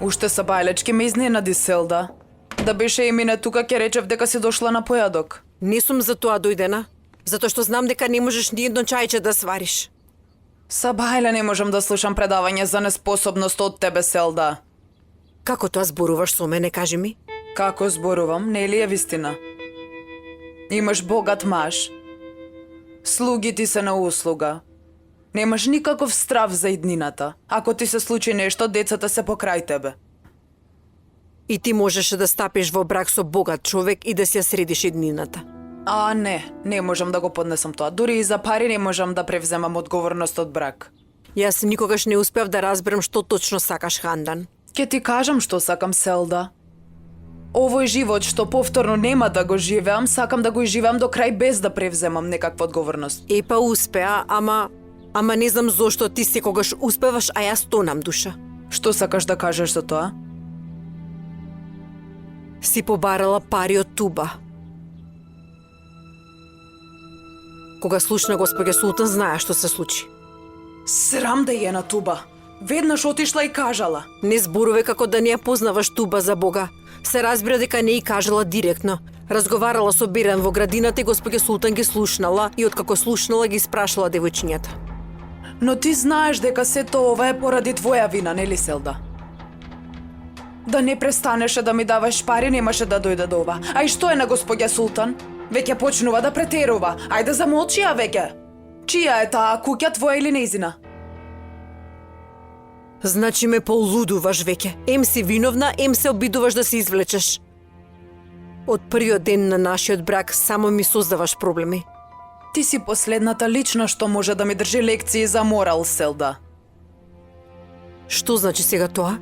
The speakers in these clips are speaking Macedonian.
Уште са бајлечки ме изненади, Селда. Да беше и мине тука, ќе речев дека си дошла на појадок. Не сум за тоа дојдена, затоа што знам дека не можеш ни едно чајче да свариш. Са бајле не можам да слушам предавање за неспособност од тебе, Селда. Како тоа зборуваш со мене, кажи ми? Како зборувам, не ли е вистина? Имаш богат маж. Слуги ти се на услуга. Немаш никаков страв за иднината. Ако ти се случи нешто, децата се покрај тебе. И ти можеше да стапиш во брак со богат човек и да си ја средиш иднината. А, не можам да го поднесам тоа. Дури и за пари не можам да превземам одговорност од брак. Јас никогаш не успев да разберам што точно сакаш, Хандан. Ке ти кажам што сакам, Селда. Овој живот што повторно нема да го живеам, сакам да го изживеам до крај без да превземам некаква одговорност. Епа успеа, ама не знам зошто ти секогаш успеваш, а јас тонам, душа. Што сакаш да кажеш за тоа? Си побарала пари од Туба. Кога слушна госпоѓа Султан, знае што се случи. Срам да е на Туба. Веднаш отишла и кажала. Не зборуве како да не ја познаваш Туба, за Бога. Се разбира дека не и кажала директно. Разговарала со Беран во градината и госпоѓа Султан ги слушнала и откако слушнала ги спрашала девојчињата. Но ти знаеш дека сето ова е поради твоја вина, нели, Селда? Да не престанеше да ми даваш пари, немаше да дојде до ова. А и што е на госпоѓа Султан? Веќе почнува да претерува. Ајде замолчи ја веќе. Чија е таа куќа, твоја или нејзина? Значи ме полудуваш веќе. Ем си виновна, ем се обидуваш да се извлечеш. Од првиот ден на нашиот брак само ми создаваш проблеми. Ти си последната лична што може да ми држи лекции за морал, Селда. Што значи сега тоа?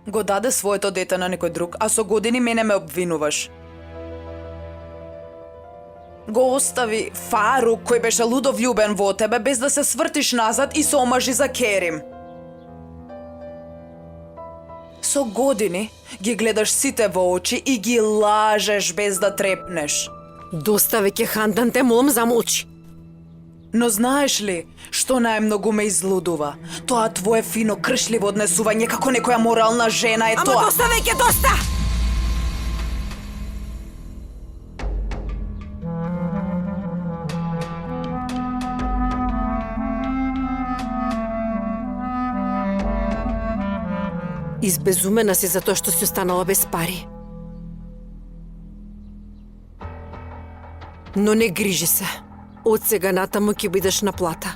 Го даде своето дете на некој друг, а со години мене ме обвинуваш. Го остави Фарук, кој беше лудо влюбен во тебе, без да се свртиш назад и се омажи за Керим. Со години ги гледаш сите во очи и ги лажеш без да трепнеш. Доста веќе, Хандан, те молам, замолчи. Но знаеш ли што најмногу ме излудува? Тоа твое фино кршливо однесување како некоја морална жена е тоа. Ама доста веќе, доста! Избезумена си за тоа што си останала без пари. Но не грижи се. Од сега натаму ќе бидеш на плата.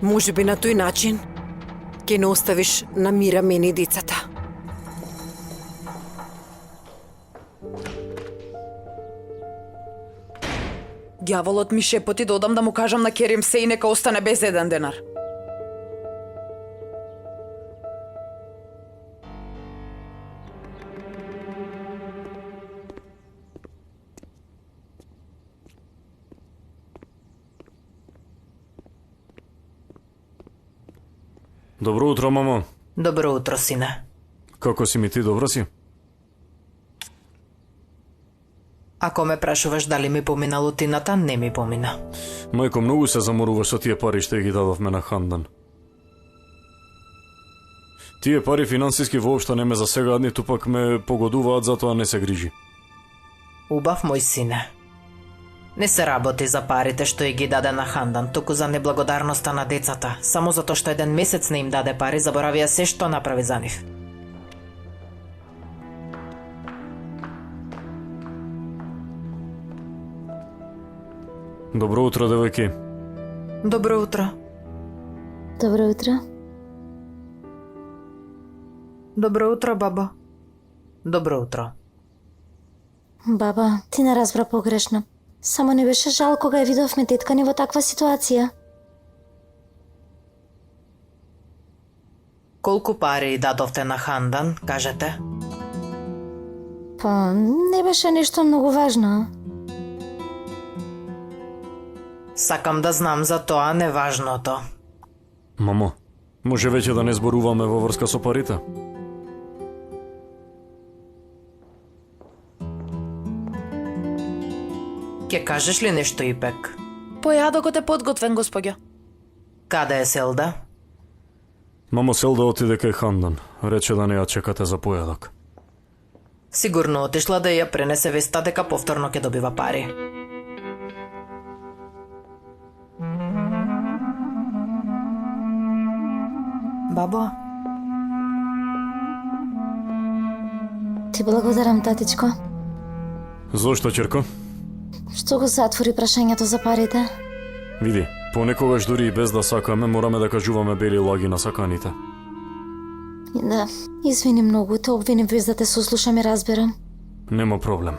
Може би на тој начин ќе не оставиш на мира мене и децата. Ѓаволот ми шепоти да одам да му кажам на Керим се и нека остане без еден денар. Добро утро, мамо. Добро утро, сине. Како си ми ти, добро си? Ако ме прашуваш дали ми помина лутината, не ми помина. Мајко, многу се заморуваш со тие пари што ги дадовме на Хандан. Тие пари финансиски воопшто не ме засегаат, ниту пак ме погодуваат, затоа не се грижи. Убав мој сине. Не се работи за парите што ги даде на Хандан, туку за неблагодарноста на децата. Само затоа што еден месец не им даде пари, заборавија се што направи за нив. Добро утро, девојки. Добро утро. Добро утро. Добро утро, баба. Добро утро. Баба, ти не разбра погрешно. Само не беше жал кога ја видовме тетка ни во таква ситуација. Колку пари дадовте на Хандан, кажете? Па, не беше нешто многу важно. Сакам да знам за тоа неважното. Мамо, може веќе да не зборуваме во врска со парите? Ке кажеш ли нешто, Ипек? Појадокот е подготвен, господја. Каде е Селда? Мамо Селда отиде кај Хандан. Рече да не ја чекате за појадок. Сигурно отишла да ја пренесе веста дека повторно ќе добива пари. Бабо, Ти благодарам, татичко, Зошто, ќерко? што го затвори прашањето за парите. Види, понекогаш дури и без да сакаме, мораме да кажуваме бели лаги на саканите. Да, извини многу, те обвинив без да те сослушам и разберам. Нема проблем.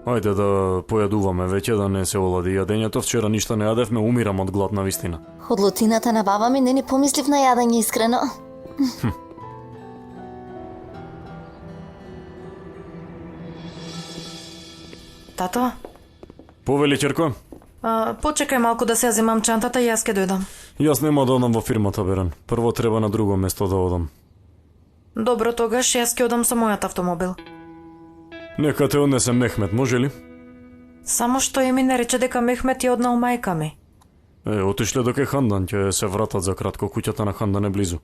Ајде да појадуваме веќе, да не се олади јадењето. Вчера ништо не јадевме, умирам од глад на вистина. Од лутината на баба ми не ни помислив на јадење искрено. тато, Повели, ќерко? почекај малку да се ја земам чантата и јас ќе дојдам. Јас нема да одам во фирмата, Берен. Прво треба на друго место да одам. Добро, тогаш јас ќе одам со мојот автомобил. Нека те однесе Мехмет, може ли? Само што и ми не рече дека Мехмет ја однал мајка ми. Отишле до кај Хандан, ќе се вратат за кратко, куќата на Хандан е близу.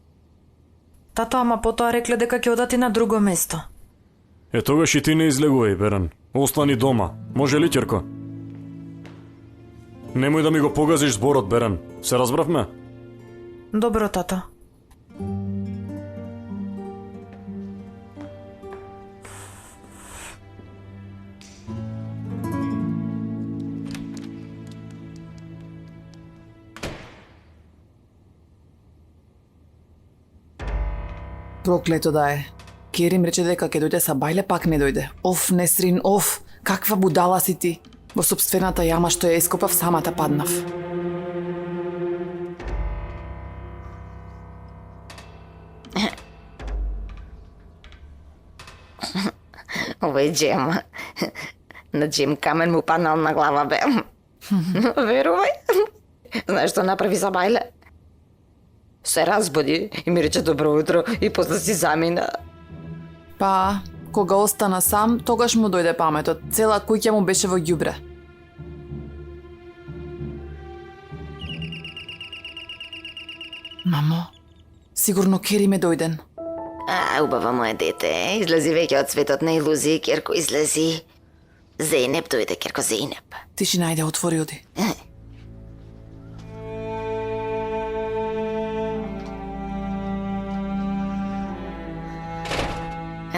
Тато, ама потоа рекле дека ќе одат и на друго место. Тогаш и ти не излегувај, Берен. Остани дома. Може ли, ќерко? Немој да ми го погазиш зборот, Берен. Се разбравме? Добро, тато. Проклето да е. Керим рече дека ќе дојде са бајле, пак не дојде. Оф, Несрин, оф, каква будала си ти. Во собствената јама што ја ископав, самата паднав. Овој джем. На джем камен му паднал на глава, бе. Верувај. Знаеш што направи за бајле? Се разбуди и ми рече добро утро и после си замина. Па, кога остана сам, тогаш му дојде паметот. Цела куќа му беше во ѓубре. Мамо, сигурно Керим е дојден. Убаво моje дете, излези веќе од светот на илузии, Керко, излези. Зейнеп дојде, Керко, Зейнеп. Тишина, ајде, отвори, оди.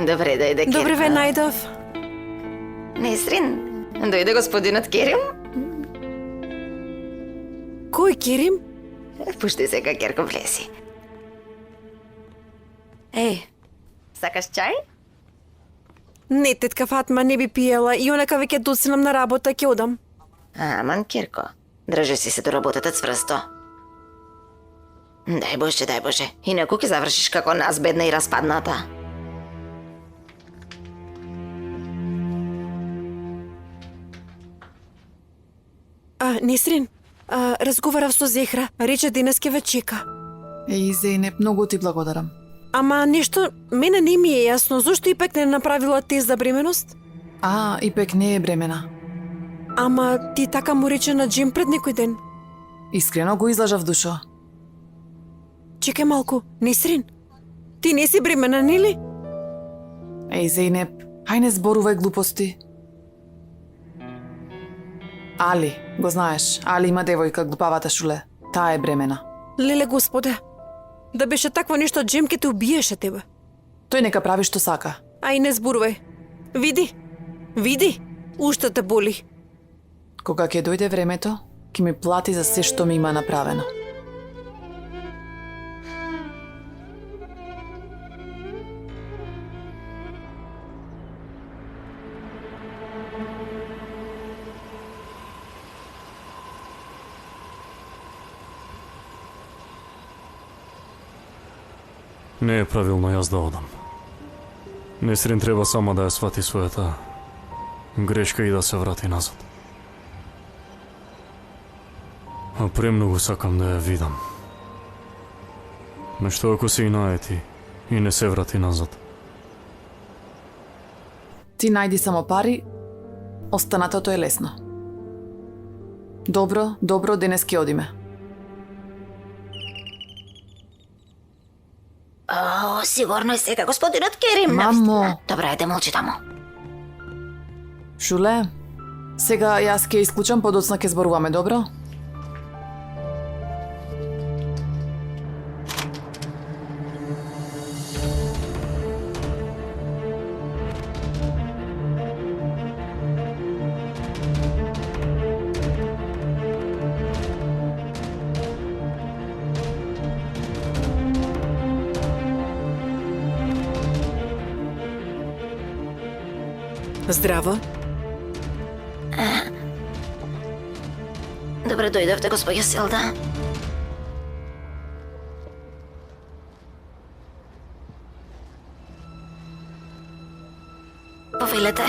Добре, дојде, Керко. Добре ве најдов. Несрин, дојде господинот Керим. Кој Керим? Пушти сега, Керко, влези. Сакаш чај? Не, тетка Фатма, не би пиела и онака веќе доцнам на работа, ќе одам. Аман, Керко, држи си се до работата цврсто. Дај Боже, дај Боже. Инаку ќе завршиш како нас, бедна и распадната. Несрин, разговарав со Зехра, рече денес ќе ве чека. Зейнеп, многу ти благодарам. Ама нешто, мене не ми е јасно, зошто ипак не направила тест за бременост? Ипек не е бремена. Ама ти така му рече на Джим пред некој ден. Искрено го излажав, душо. Чекај малку, Несрин, ти не си бремена, нели? Зейнеп, хај не зборувај глупости. Али, го знаеш, Али има девојка, глупавата Шуле. Таа е бремена. Леле Господе, да беше такво нешто, Джим ке те убиеше тебе. Тој нека прави што сака. Ај не зборувај. Види, уште те боли. Кога ќе дојде времето, ќе ми плати за се што ми има направено. Не е правилно јас да одам. Несрин треба сама да ја свати својата грешка и да се врати назад. А премногу сакам да ја видам. Но што ако се и наети и не се врати назад? Ти најди само пари, останатото е лесно. Добро, денес ќе одиме. О, сигурно е сега господинот Керим. Мамо. Добре, ајде молчи таму. Шуле, сега јас ќе исклучам, подоцна ќе зборуваме, добро? Здраво. Добре дојдовте, господја Селда. Повелете.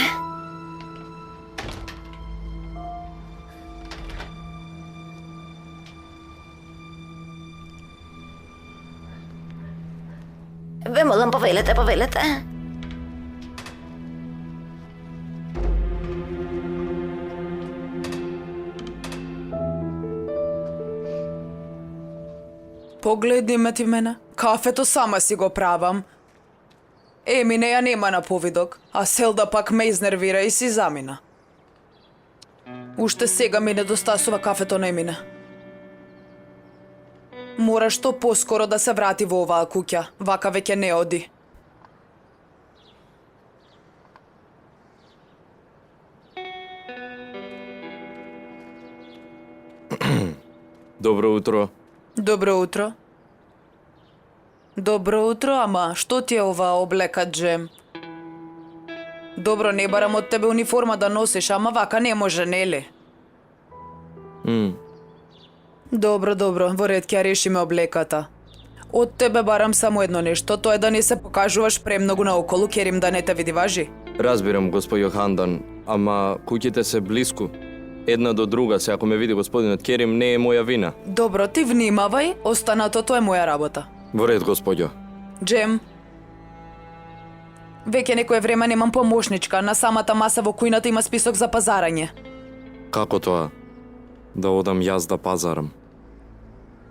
Ве молам, повелете, повелете. Погледни ме ти мене. Кафето сама си го правам. Еми, неја нема на повидок, а Селда пак ме изнервира и си замина. Уште сега ми недостасува кафето на Емина. Мора што поскоро да се врати во оваа куќа, вака веќе не оди. Добро утро. Добро утро. Добро утро, ама што ти е оваа облека, Джем? Добро, не барам од тебе униформа да носиш, ама вака не може, нели? Добро, во ред ќе ја решиме облеката. Од тебе барам само едно нешто, тоа е да не се покажуваш премногу наоколу, Керим да не те види, важи? Разбирам, господјо Хандан, ама куќите се блиску. Една до друга, се ако ме види господинот Керим, не е моја вина. Добро, ти внимавај, останатото е моја работа. Во ред, господјо. Джем, веќе некое време немам помошничка, на самата маса во кујната има список за пазарање. Како тоа? Да одам јас да пазарам.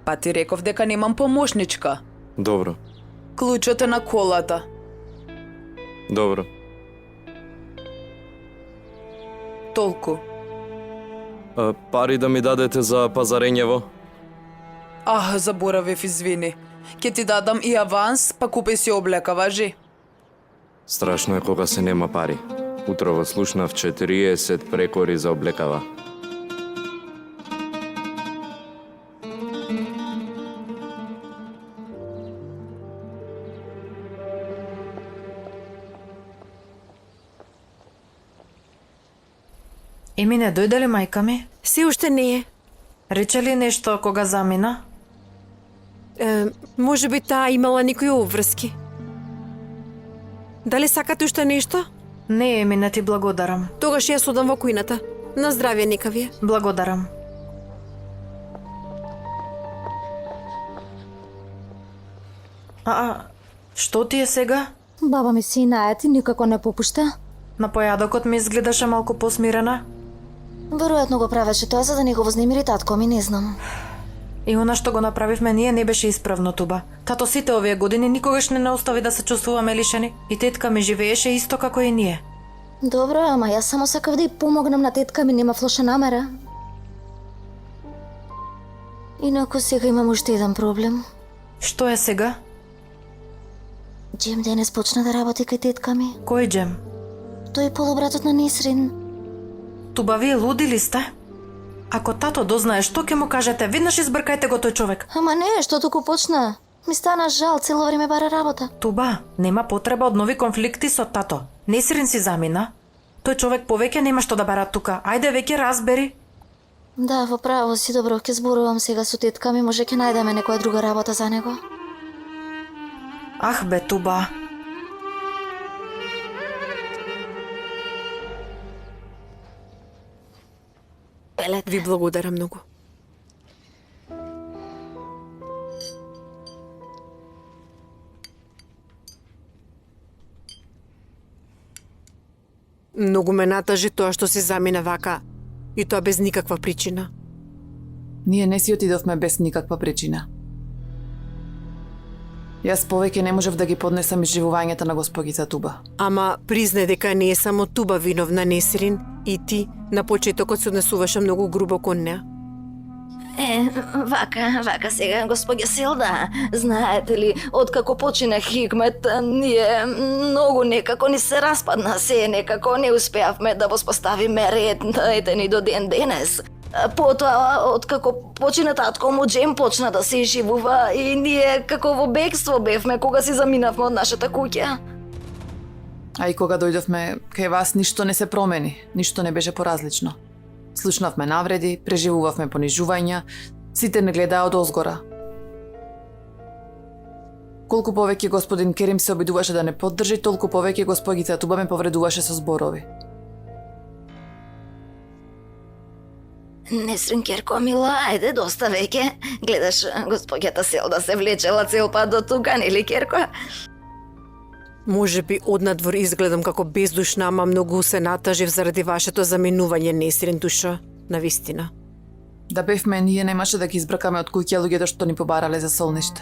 Па ти реков дека немам помошничка. Добро, Клучот е на колата. добро. Толку. Пари да ми дадете за пазарењево? Заборавив, извини. Ке ти дадам и аванс, па купи си облека, важи? Страшно е кога се нема пари. Утрово слушнав 40 прекори за облекава. Емине, дојде ли мајка ми? Се уште не е. Рече ли нешто кога замина? Може би таа имала некои обврски. Дали сакате уште нешто? Не, Емине, ти благодарам. Тогаш јас одам во кујната. На здравје нека ви е. Благодарам. Што ти е сега? Баба ми си најати никако не попушта. На појадокот ми изгледаше малку посмирена. Веројатно го правеше тоа за да не го вознемири татко ми, не знам. И она што го направивме ние не беше исправно, Туба. Тато сите овие години никогаш не остави да се чувствуваме лишени и тетка ми живееше исто како и ние. Добро, ама јас само сакав да ја помогнам на тетка ми, нема лоша намера. Инаку сега имам уште еден проблем. Што е сега? Джем денес почна да работи кај тетка ми. Кој Джем? Тој е полубратот на Несрин. Туба, вие луди ли сте? Ако тато дознае што ќе му кажете, веднаш избркајте го тој човек. Ама не, што туку почна. Ми стана жал, цело време бара работа. Туба, нема потреба од нови конфликти со тато. Несрин си замина. Тој човек повеќе нема што да бара тука. Ајде веќе разбери. Да, во право си, добро, ќе зборувам сега со тетка ми, може ќе најдеме некоја друга работа за него. Ах бе, Туба. Ви благодарам многу. Многу ме натажи тоа што се замина вака и тоа без никаква причина. Ние не си отидовме без никаква причина. Јас повеќе не можев да ги поднесам изживувањата на госпогица Туба. Ама признај дека не е само Туба виновна, Несрин, и ти на почетокот се однесуваше многу грубо кон неа. Вака сега, господја Селда. Знаете ли, откако почина Хикмет, ние многу некако ни се распадна се, некако не успеавме да воспоставиме ред на еден и до ден денес. Потоа, откако почина татко му Джем почна да се изживува и ние како во бегство бевме кога си заминавме од нашата куќа. А и кога дојдовме кај вас, ништо не се промени, ништо не беше поразлично. Слушнавме навреди, преживувавме понижувања, сите не гледаа од озгора. Колку повеќе господин Керим се обидуваше да не поддржи, толку повеќе госпогица Туба ме повредуваше со зборови. Несрин Керко, мила, ајде, доста веќе. Гледаш, господјата Селда се влечела цел пат до тука, нели, Керко? Може би однадвор изгледам како бездушна, ама многу се натажив заради вашето заминување, Несрин, душа, навистина. Да бевме, ние немаше да ги избракаме од куќа луѓето што ни побарале за солниште.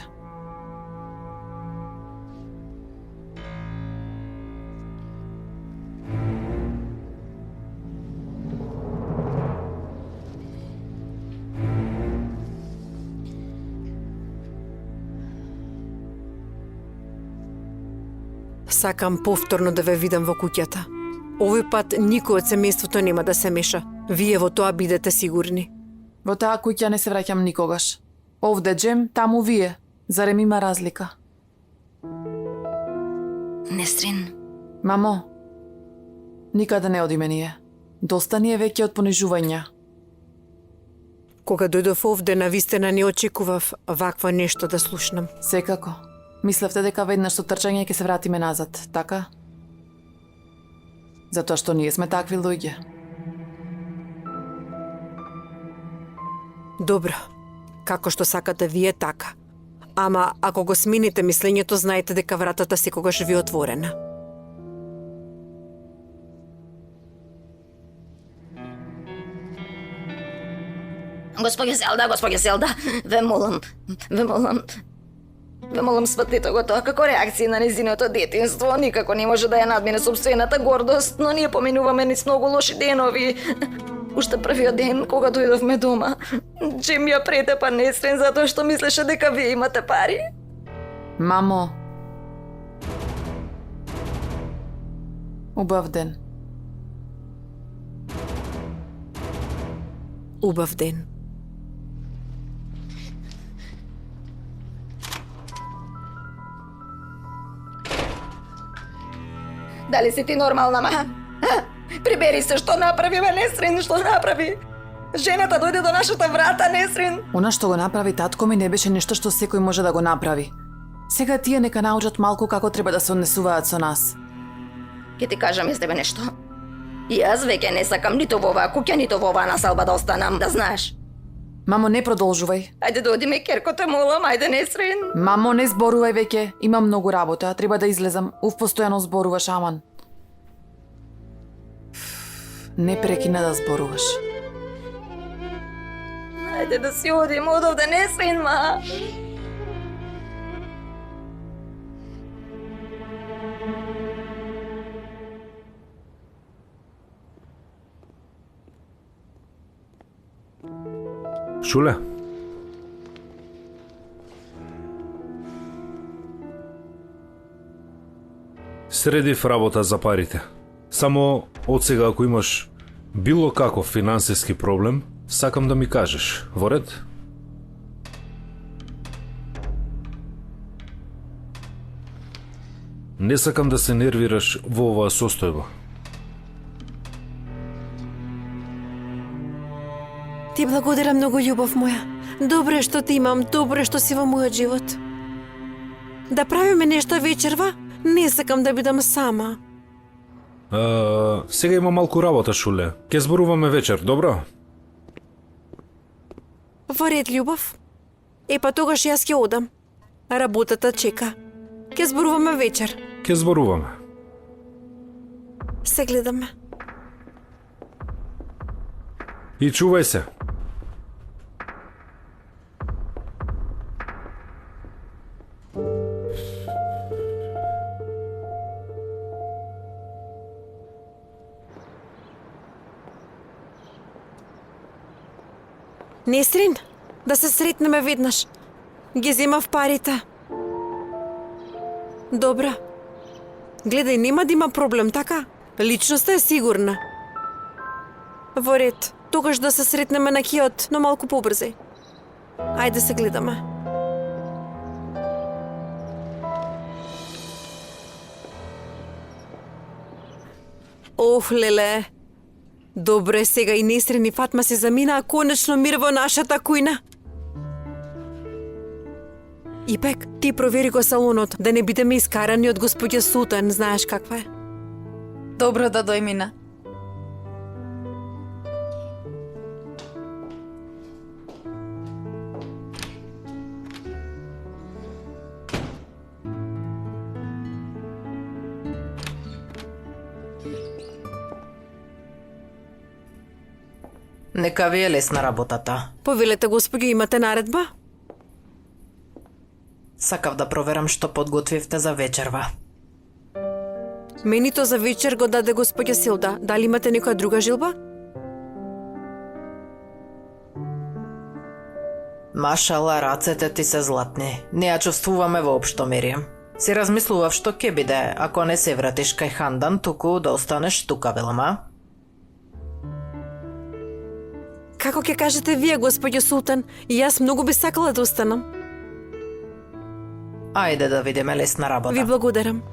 Сакам повторно да ве видам во куќата. Овој пат никој од семејството нема да се меша. Вие во тоа бидете сигурни. Во таа куќа не се враќам никогаш. Овде Джем, таму вие. Зарем има разлика? Несрин. Мамо, никаде не одиме ние. Доста ни е веќе од понижувања. Кога дојдов овде, навистина не очекував вакво нешто да слушнам. Секако. Мислевте дека веднаш со трчање ќе се вратиме назад, така? Затоа што ние сме такви луѓе. Добро, како што сакате вие така. Ама ако го смените мислењето, знаете дека вратата секогаш ви е отворена. Господја Селда, ве молам сватите го тоа како реакција на незиното детинство. Никако не може да ја надмине собствената гордост, но ние поминуваме низ многу лоши денови. Уште првиот ден, кога дојдовме дома, Джим ја претепа Несрин затоа што мислеше дека вие имате пари. Мамо. Убав ден. Убав ден. Дали си ти нормална, ма? Прибери се, што направи, бе, Несрин, што направи? Жената дојде до нашата врата, Несрин. Она што го направи татко ми не беше нешто што секој може да го направи. Сега тие нека научат малку како треба да се однесуваат со нас. Ке ти кажам јас тебе нешто. Јас веќе не сакам нито во оваа куќа, нито во оваа насалба да останам, да знаеш. Мамо, не продолжувај. Ајде да одиме, Керко, те молам, ајде, Несрин. Мамо, не зборувај веќе. Имам многу работа, треба да излезам. Постојано зборуваш, аман. Не прекина да зборуваш. Ајде да си одим од овде, Несрин, ма. Шуле? Средив работа за парите. Само од сега ако имаш било каков финансиски проблем, сакам да ми кажеш. Во ред? Не сакам да се нервираш во оваа состојба. Ти благодарам многу, љубов моја. Добре што те имам, добре што си во мојот живот. Да правиме нешто вечерва? Не сакам да бидам сама. Сега има малку работа, Шуле. Ке зборуваме вечер, добро? Во ред, љубов. Па тогаш јас ќе одам. Работата чека. Ке зборуваме вечер. Ке зборуваме. Се гледаме. И чувај се. Несрин, да се сретнеме веднаш. Ги земав парите. Добра. Гледај, нема да има проблем, така? Личноста е сигурна. Во ред, тогаш да се сретнеме на киот, но малку побрзај. Ајде се гледаме. Оф, леле. Добре, сега и Несрин и Фатма се заминаа конечно мир во нашата кујна. Ипек, ти провери го салонот, да не бидеме искарани од господја Султан, знаеш каква е. Добро да дојмина. Нека ви е лесна работата. Повелете, господјо, имате наредба? Сакав да проверам што подготвивте за вечерва. Менито за вечер го даде господја Силда. Дали имате некоја друга жилба? Машала, рацете ти се златни. Не ја чувствуваме воопшто, Мерием. Си размислував што ќе биде ако не се вратиш кај Хандан, туку да останеш тука, велама. Како ќе кажете вие, господјо Султан? И јас многу би сакала да останам. Ајде да видиме лесна работа. Ви благодарам.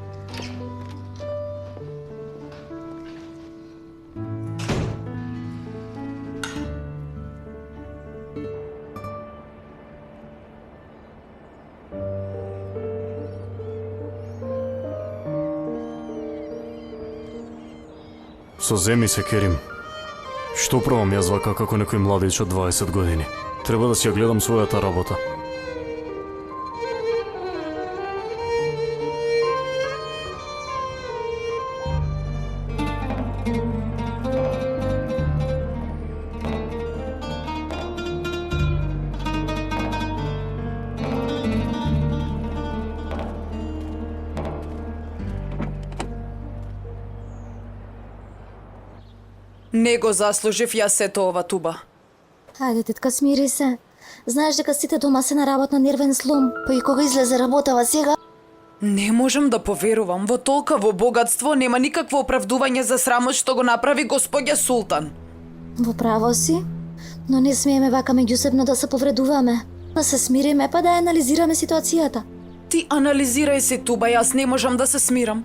Соземи се, Керим. Што правам јас вака како некој младич од 20 години? Треба да си ја гледам својата работа. Не го заслужив јас сето ова, Туба. Ајде, тетка, смири се. Знаеш дека сите дома се на работ на нервен слом, па и кога излезе работава сега... Не можам да поверувам, во толкаво богатство нема никакво оправдување за срамот што го направи господја Султан. Во право си, но не смееме вака меѓусебно да се повредуваме. Да се смириме, па да ја анализираме ситуацијата. Ти анализирај се, Туба, јас не можам да се смирам.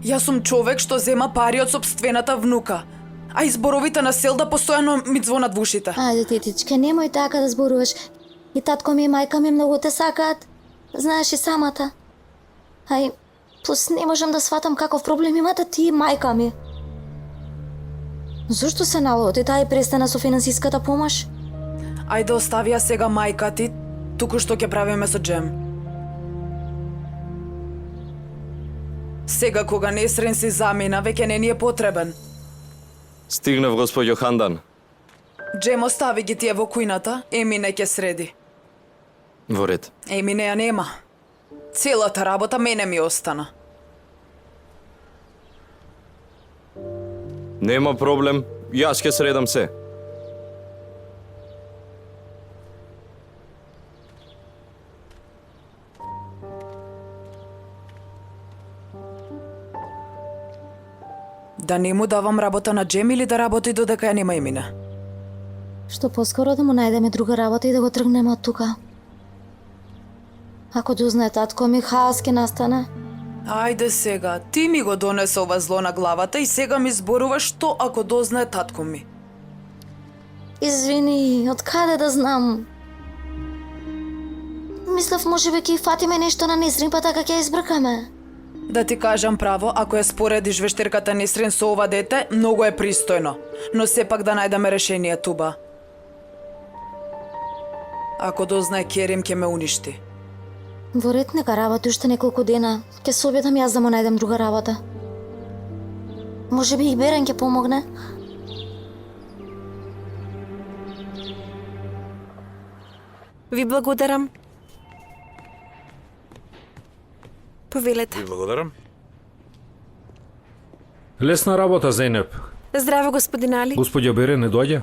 Јас сум човек што зема пари од сопствената внука, а изборовите на Селда постојано ми звонат во ушите. Ајде, тетичке, немој така да зборуваш. И татко ми и мајка ми многу те сакаат. Знаеш и самата. Ај, плюс не можам да сватам каков проблем имате ти и мајка ми. Зошто се налоти таа и престана со финансиската помош? Ајде, остави ја сега мајка ти, туку што ќе правиме со Джем. Сега кога Несрин си замина, веќе не ни е потребен. Стигнав, господјо Хандан. Джем, остави ги тие во кујната, Емине ќе среди. Во ред. Емине ја нема. Целата работа мене ми остана. Нема проблем, јас ќе средам се. Да не му давам работа на Джем или да работи додека ја нема Емина? Што поскоро да му најдеме друга работа и да го тргнеме од тука. Ако дознае татко ми, хаос ќе настане. Ајде сега, ти ми го донесе ова зло на главата и сега ми зборуваш што ако дознае татко ми. Извини, од каде да знам? Мислев можеби ќе фатиме нешто на Несрин, па така ќе избркаме. Да ти кажам право, ако ја споредиш вештерката Несрин со ова дете, многу е пристојно. Но сепак да најдеме решение, Туба. Ако дознае Керим, ќе ме уништи. Во ред, нека работи уште неколку дена. Ќе се обидам јас да му најдем друга работа. Можеби и Берен ќе помогне. Ви благодарам. Повелете. Ви благодарам. Лесна работа, Зейнеп. Здраво, господин Али. Господја Бере не доаѓа?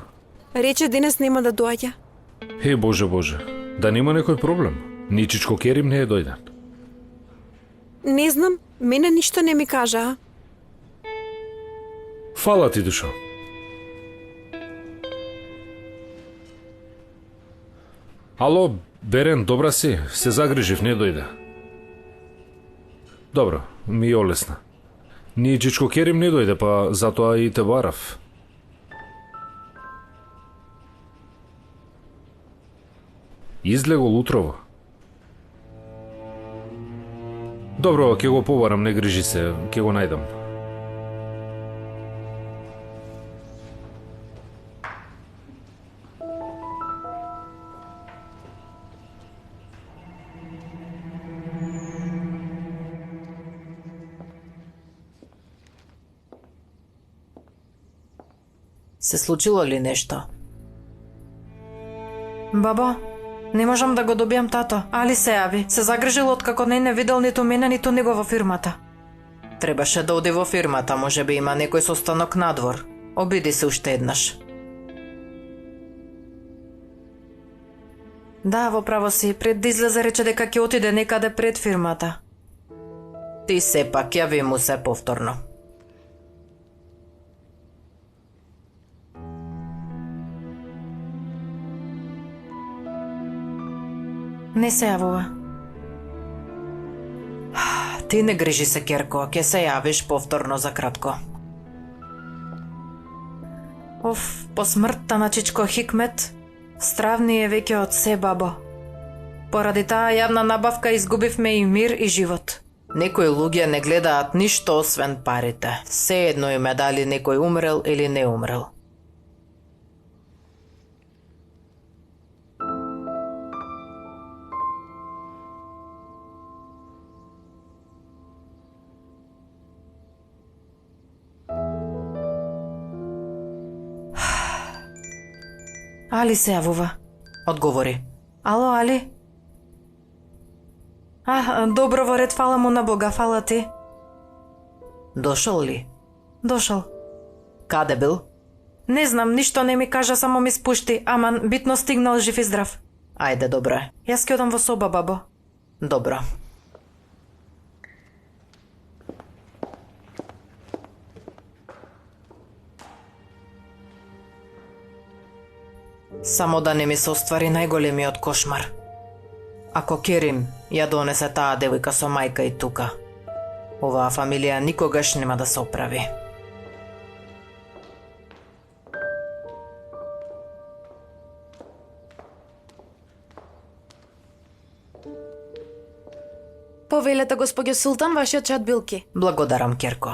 Рече денес нема да доаѓа. Боже, да нема некој проблем. Ни Чичко Керим не е дојден. Не знам, мене ништо не ми кажа. Фала ти, Душо. Ало, Берен, добра си, се загрижив, не дојде. Добро, ми е олесна. Ни Чичко Керим не дојде, па затоа и те барав. Излегол утрово. Добро, ќе го побарам, не грижи се, ќе го најдам. Се случило ли нешто? Баба, не можам да го добијам тато. Али се јави. Се загрижил откако не видел ниту мене, ниту него во фирмата. Требаше да оди во фирмата, може би има некој состанок надвор. Обиди се уште еднаш. Да, во право си, пред да излезе рече дека ќе отиде некаде пред фирмата. Ти сепак јави му се повторно. Не се јавува. Ти не грижи се, Керко, ќе се јавиш повторно за кратко. По смртта на Чичко Хикмет, стравни е веќе од се, бабо. Поради таа јавна набавка изгубивме и мир и живот. Некои луѓе не гледаат ништо освен парите. Се едно им е дали некој умрел или не умрел. Али се јавува. Одговори. Ало, Али? Добро, во ред, фала му на Бога, фала ти. Дошол ли? Дошол. Каде бил? Не знам, ништо не ми кажа, само ми спушти, аман, битно стигнал жив и здрав. Ајде, добро е. Јас ќе одам во соба, бабо. Добро. Само да не ми се оствари најголемиот кошмар. Ако Керим ја донесе таа девојка со мајка и тука, оваа фамилија никогаш нема да се оправи. Повелете, господје Султан, вашиот чат билки. Благодарам, Керко.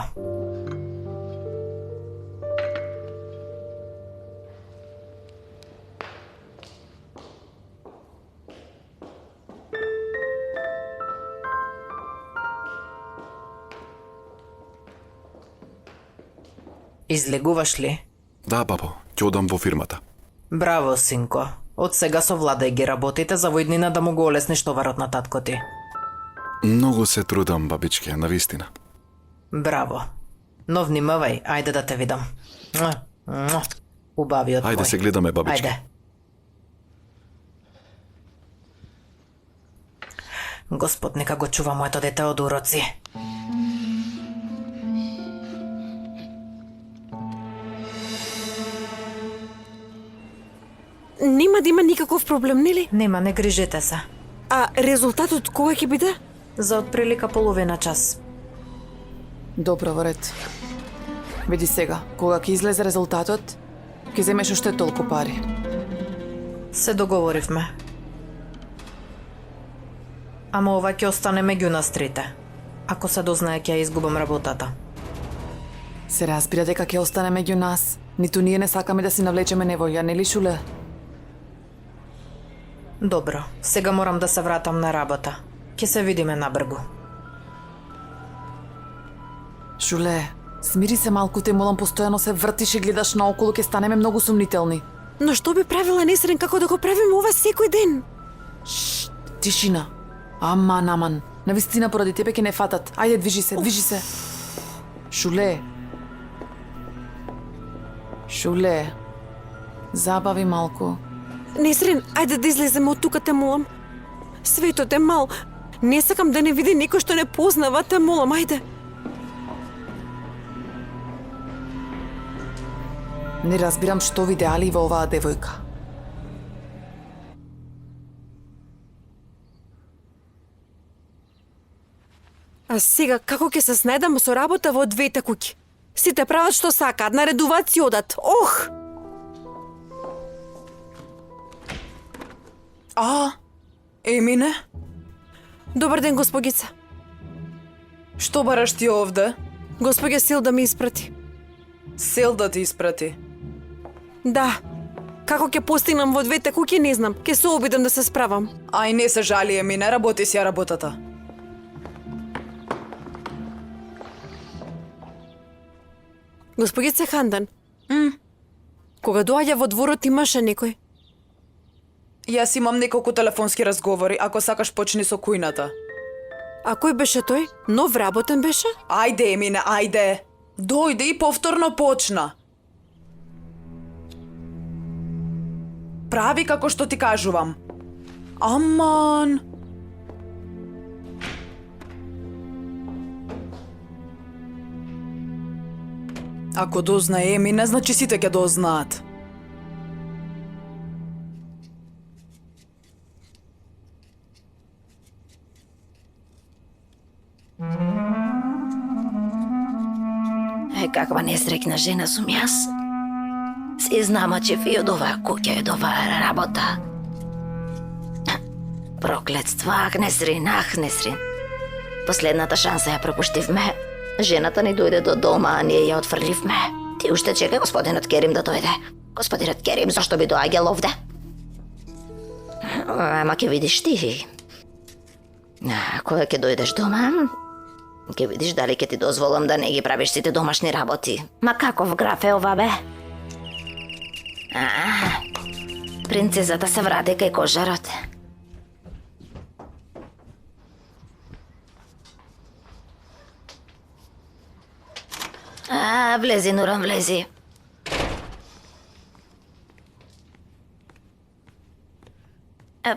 Излегуваш ли? Да, бабо, ќе одам во фирмата. Браво, синко. Од сега совладај ги работите за во иднина да му го олесниш товарот на татко ти. Многу се трудам, бабичке, навистина. Браво. Но внимавај, ајде да те видам. Убавиот твој. Ајде се гледаме, бабичке. Ајде. Господ нека го чува моето дете од уроци. Нема да има никаков проблем, нели? Нема, не грижете се. А резултатот кога ќе биде? За отприлика половина час. Добро, во ред. Види сега, кога ќе излезе резултатот, ќе земеш уште толку пари. Се договоривме. Ама ова ќе остане меѓу нас трите. Ако се дознае, ќе ја изгубам работата. Се разбира дека ќе остане меѓу нас. Ниту ние не сакаме да си навлечеме неволја, нели, Шуле? Добро, сега морам да се вратам на работа. Ќе се видиме набргу. Шуле, смири се малку, те молам, постојано се вртиш и гледаш наоколу, ќе станеме многу сумнителни. Но што би правила Несрен како да го правиме ова секој ден? Шшт, тишина. Аман. Навистина поради тебе ќе не фатат. Ајде, движи се, движи се. Шуле. Забави малку. Несрин, ајде да излеземе од тука, те молам. Светот е мал. Не сакам да не види никој што не познава, те молам, ајде. Не разбирам што виде Али во оваа девојка. А сега, како ќе се снајдам со работа во двете куќи? Сите прават што сакаат, наредуваат си одат. Ох! Емине? Добар ден, госпогица. Што бараш ти овде? Госпоѓа Силда ми испрати. Сел да ти испрати. Да. Како ќе постигнам во двете куќи, не знам. Ќе се обидам да се справам. Ај, не се жали, Емине, работи си ја работата. Госпогица Хандан. Кога доаѓа во дворот имаше некој? Јас имам неколку телефонски разговори, ако сакаш почни со кујната. А кој беше тој? Нов работен беше? Ајде, Емине, ајде. Дојде и повторно почна. Прави како што ти кажувам. Аман. Ако дознае Емине, значи сите ќе дознаат. Каква несрекна жена сум јас. Се знама, че и од оваа куќа и од оваа работа. Проклетство, ах, Несрин. Последната шанса ја пропуштивме. Жената ни дојде до дома, а ние ја отфрливме. Ти уште чека господинот Керим да дојде. Господинот Керим, зашто би доаѓал овде? Ама ќе видиш ти. Кога ќе дојдеш дома, ќе видиш дали ќе ти дозволам да не ги правиш сите домашни работи. Ма каков граф е ова, бе? Принцезата се врати кај кожарот. Влези, Нуран, влези.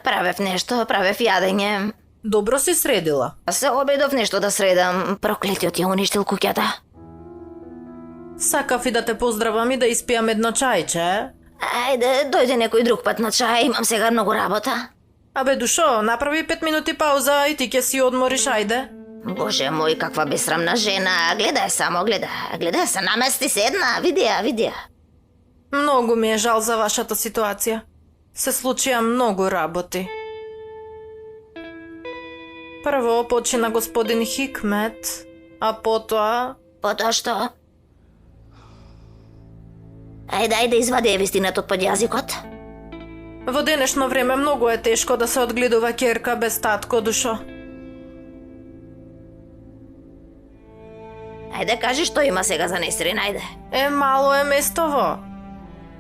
Правев нешто, правев јадење. Добро си средила. Се обидов нешто да средам. Проклетиот ја уништил куќата. Сакав и да те поздравам и да испијам едно чајче. Ајде, дојде некој друг пат на чај, имам сега многу работа. Абе, душо, направи 5 минути пауза и ти ќе си одмориш, ајде. Боже мој, каква бесрамна жена. Гледај само, гледај се, намести се една, види ја. Многу ми е жал за вашата ситуација. Се случија многу работи. Прво почина господин Хикмет, а потоа... Потоа што? Ајде, извади вистината од под јазикот. Во денешно време многу е тешко да се одгледува ќерка без татко, душо. Ајде, кажи што има сега за Несрин, ајде. Мало е местово.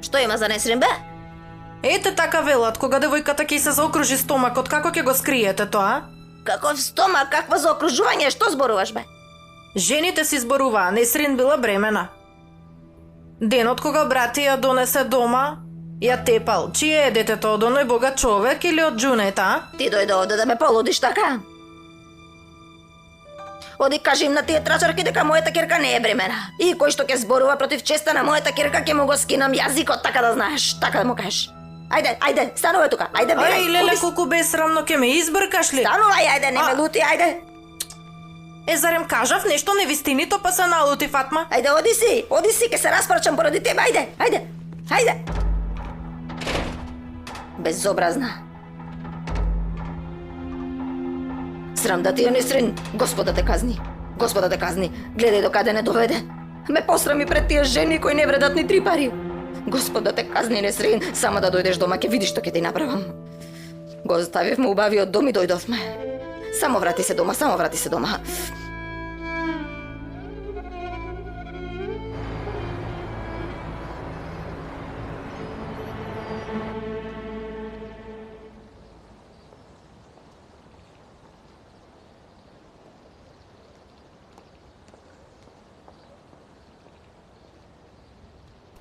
Што има за Несрин, бе? Ете така велат, кога девојката ќе се заокружи стомакот, како ќе го скриете тоа? Каков стомак, какво заокружување, што зборуваш, бе? Жените си зборуваа, Несрин била бремена. Денот кога брати ја донесе дома, ја тепал. Чие е детето, од оној богат човек или од Джунета? Ти дојде овде да ме полудиш, така? Оди кажи им на тие трачарки дека мојата ќерка не е бремена. И кој што ќе зборува против честа на мојата ќерка ќе му го скинам јазикот, така да знаеш, така да му кажеш. Ајде, станувај тука, ајде бегај. Ај, леле, колку бесрамно ќе ме избркаш ли? Станувај, ајде, не ме лути, ајде. Зарем кажав нешто невистинито, па се налути, Фатма? Ајде, оди си, ќе се распрачам поради тебе, ајде. Безобразна. Срам да ти е, Несрин. Господа те казни. Гледај докаде не доведе. Ме посрами пред тие жени кои не вредат ни 3 пари. Господа те казни, Несрин. Само да дојдеш дома, ќе видиш што ќе ти направам. Го оставивме убавиот дом и дојдовме. Само врати се дома.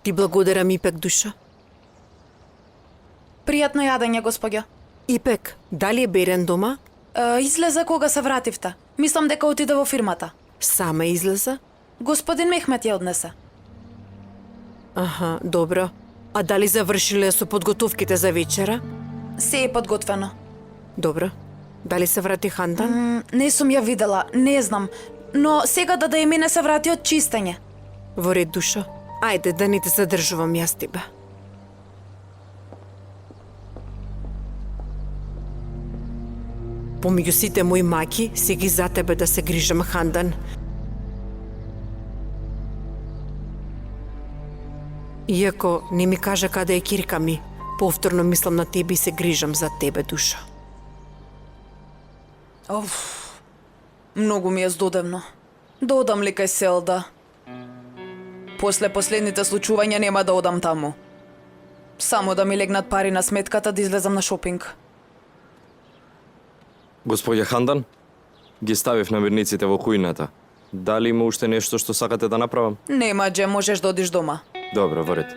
Ти благодарам ипак, душа. Пријатно јадење, господја. Ипек, дали е Берен дома? Излезе кога се вративте. Мислам дека отиде во фирмата. Сама излеза? Господин Мехмет ја однесе. Аха, добро. А дали завршиле со подготовките за вечера? Се е подготвено. Добро. Дали се врати Хандан? Не сум ја видела, не знам. Но сега да и мене се врати од чистење. Во ред, душо. Ајде, да не те задржувам јас тебе. Помеѓу сите мои маки, сега и за тебе да се грижам, Хандан. Иако не ми кажа каде е кирка ми, повторно мислам на тебе и се грижам за тебе, душо. Многу ми е здодевно. Да одам ли кај Селда? После последните случувања нема да одам таму. Само да ми легнат пари на сметката да излезам на шопинг. Господја Хандан, ги ставив намирниците во кујната. Дали има уште нешто што сакате да направам? Нема, Дже, можеш да одиш дома. Добро, во ред.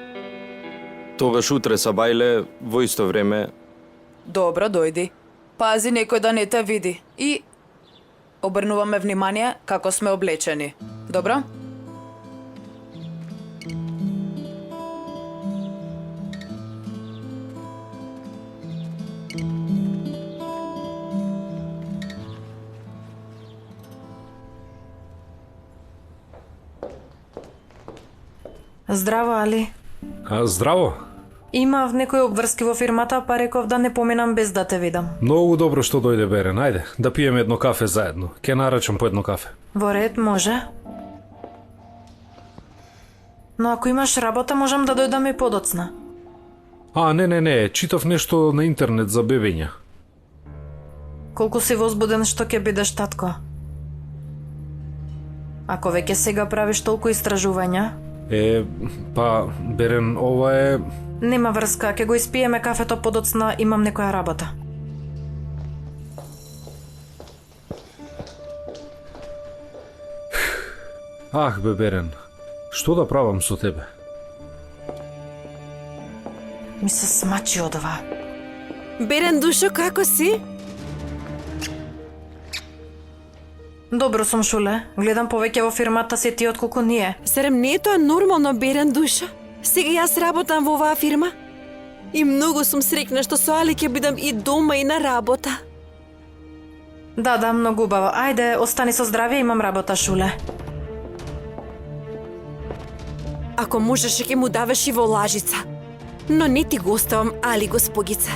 Тогаш утре са бајле, во исто време. Добро, дојди. Пази некој да не те види. И обрнуваме внимание како сме облечени. Добро? Здраво, Али. Здраво. Имав некои обврски во фирмата, па реков да не поминам без да те видам. Многу добро што дојде Берен. Ајде, да пиеме едно кафе заедно. Ке нарачам по едно кафе. Во ред, може. Но ако имаш работа, можам да дојдам и подоцна. Не, читав нешто на интернет за бебења. Колку си возбуден што ќе бидеш татко? Ако веќе сега правиш толку истражувања? Берен, ова е... Нема врска, ќе го испиеме кафето подоцна, имам некоја работа. Бе, Берен, што да правам со тебе? Ми се смачи од ова. Берен, душо, како си? Добро сум, Шуле. Гледам повеќе во фирмата си ти отколку ние. Зарем не е тоа нормално, Берен, душа? Сега јас работам во оваа фирма и многу сум срекна што со Али ќе бидам и дома и на работа. Да, многу убаво. Ајде, остани со здравје, имам работа, Шуле. Ако можеше ќе му даваш и во лажица. Но не ти го оставам, Али, госпогица.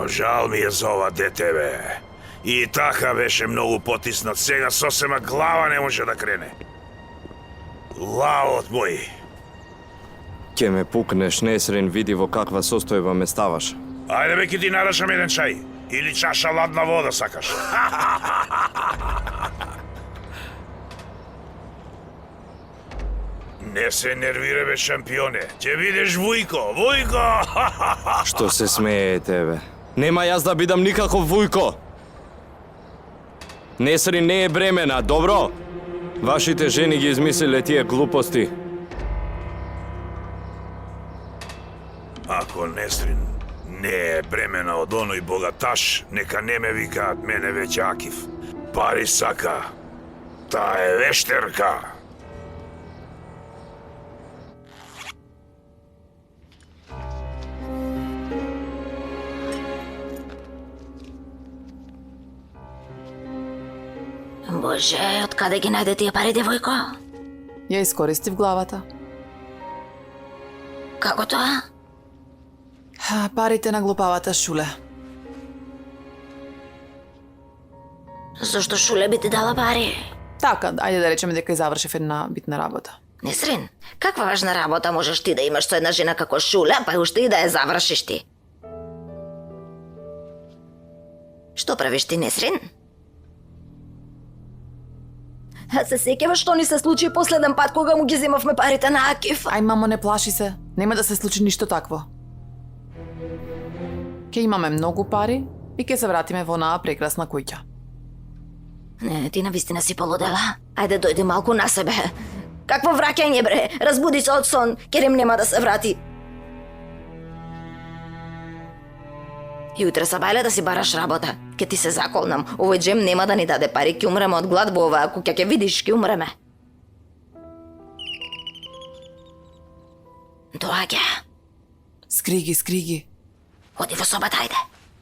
Жал ми е за ова дете, бе. И така беше многу потиснат, сега сосема глава не може да крене. Лавот мој. Ке ме пукнеш, Несрин, види во каква состојба ме ставаш. Ајде бе, ке ти нарашам еден чај. Или чаша ладна вода сакаш. Не се нервира, бе, шампионе. Ќе видиш Вујко, Вујко! Што се смеете, бе? Нема јас да бидам никаков Вујко. Несрин не е бремена, добро? Вашите жени ги измислиле тие глупости. Ако Несрин не е бремена од оној богаташ, нека не ме викаат мене веќе Акив. Пари сака. Таа е вештерка. Боже, од каде ги најде тие пари, девојко? Ја искористив главата. Како тоа? Парите на глупавата Шуле. Зошто Шуле би ти дала пари? Така, ајде да речеме дека завршив една битна работа. Несрин, каква важна работа можеш ти да имаш со една жена како Шуле, па уште и да ја завршиш ти? Што правиш ти, Несрин? А се сеќаваш што ни се случи последен пат кога му ги земавме парите на Акив? Ај, мамо, не плаши се. Нема да се случи ништо такво. Ке имаме многу пари и ке се вратиме во онаа прекрасна куќа. Не, ти навистина си полудела. Ајде дојди малку на себе. Какво враќање бре? Разбуди се од сон, Керим нема да се врати. И утре сабајле да си бараш работа. Ке ти се заколнам, овој джем нема да ни даде пари, ќе умреме од глад во оваа куќа, ќе видиш, ќе умреме. Доаѓа. Скриги. Оди во собата, ајде.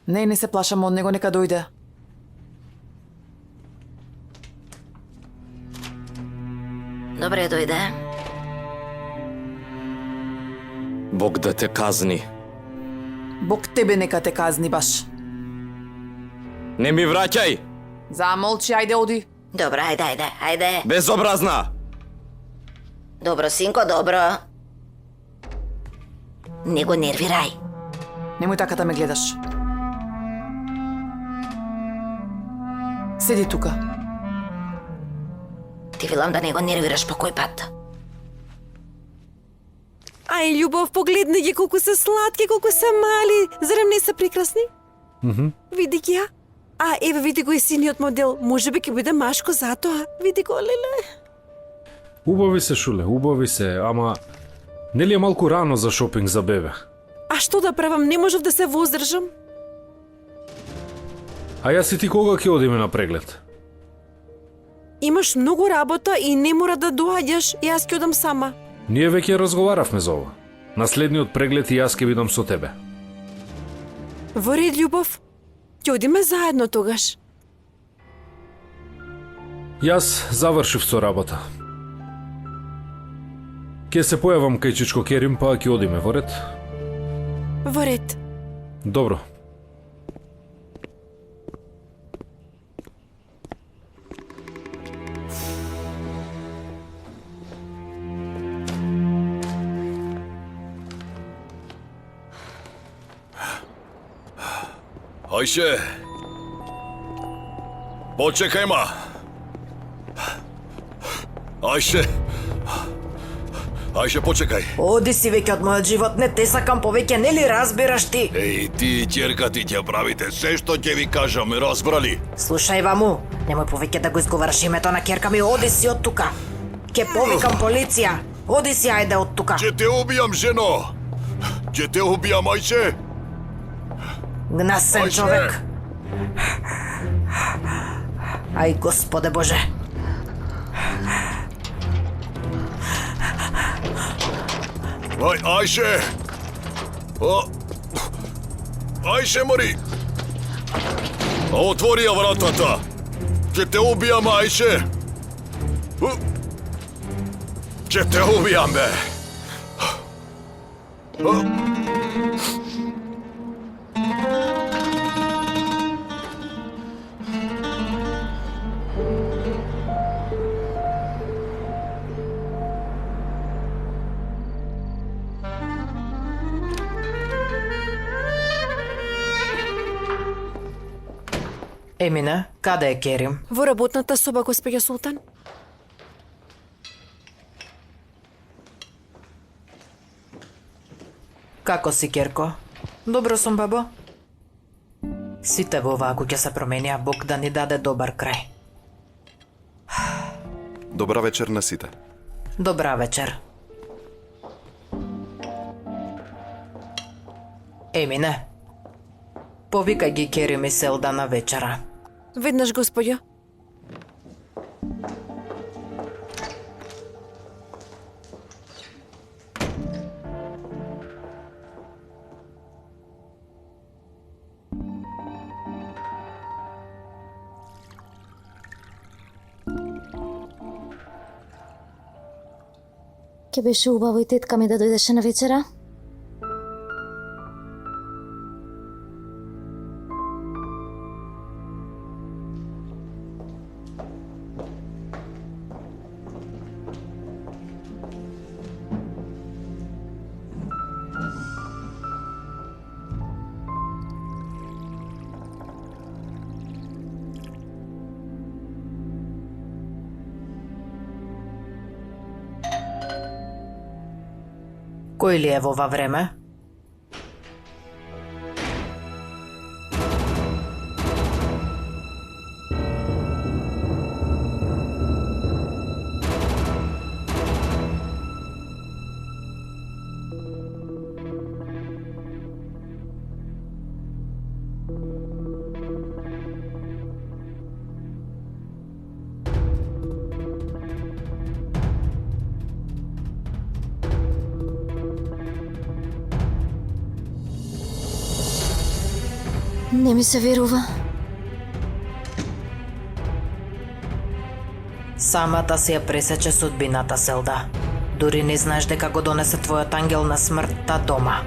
Не се плашам од него, нека дојде. Добре, дојде. Бог да те казни. Бог тебе нека те казни баш. Не ми враќај! Замолчи, ајде оди. Добро, ајде. Безобразна! Добро, синко, добро. Не го нервирај. Немој така да ме гледаш. Седи тука. Ти велам да не го нервираш по кој пат. Ај, љубов, погледни ги колку се сладки, колку се мали. Зарем не се прекрасни? Види ги ја. А, еве, види го и синиот модел. Можеби ќе биде машко затоа. Види го, леле. Убави се, Шуле, убави се, ама нели е малку рано за шопинг за бебе? А што да правам? Не можев да се воздржам. А јас и ти кога ќе одиме на преглед? Имаш многу работа и не мора да доаѓаш. Јас ќе одам сама. Ние веќе разговаравме за ова. На следниот преглед и јас ќе бидам со тебе. Во ред, љубов. Ќе одиме заедно тогаш. Јас завршив со работа. Ќе се појавам кај чичко Керим, па ќе одиме, во ред? Во ред. Добро. Ајше! Почекај ма! Ајше! Ајше, почекај! Оди си веќе од мојот живот, не те сакам повеќе, нели разбираш ти? Еј, ти и ќерка ти ќе правите се што ќе ви кажам, разбрали? Слушај, Ваму, немој повеќе да го изговараш името на ќерка ми, оди си од тука. Ќе повикам полиција. Оди си, ајде од тука. Ќе те убијам, жено! Ќе те убијам, ајше! Гнасен човек. Ај, Господе Боже. Ајше! Ајше, мори! Отвори ја вратата! Ќе те убијам, Ајше! Ќе те убијам, бе! Емине, каде е Керим? Во работната соба, госпоѓа Султан. Како си, Керко? Добро сум, бабо. Сите во оваа куќа се променија, Бог да ни даде добар крај. Добра вечер на сите. Добра вечер. Емине, повикај ги Керим и Селда на вечера. Веднаш, господја. Ке беше убаво и тетка ми да дојдеше на вечера. Кој ли е во ова време? Не ми се верува. Самата си ја пресече судбината, Селда. Дури не знаеш дека го донесе твојот ангел на смртта дома.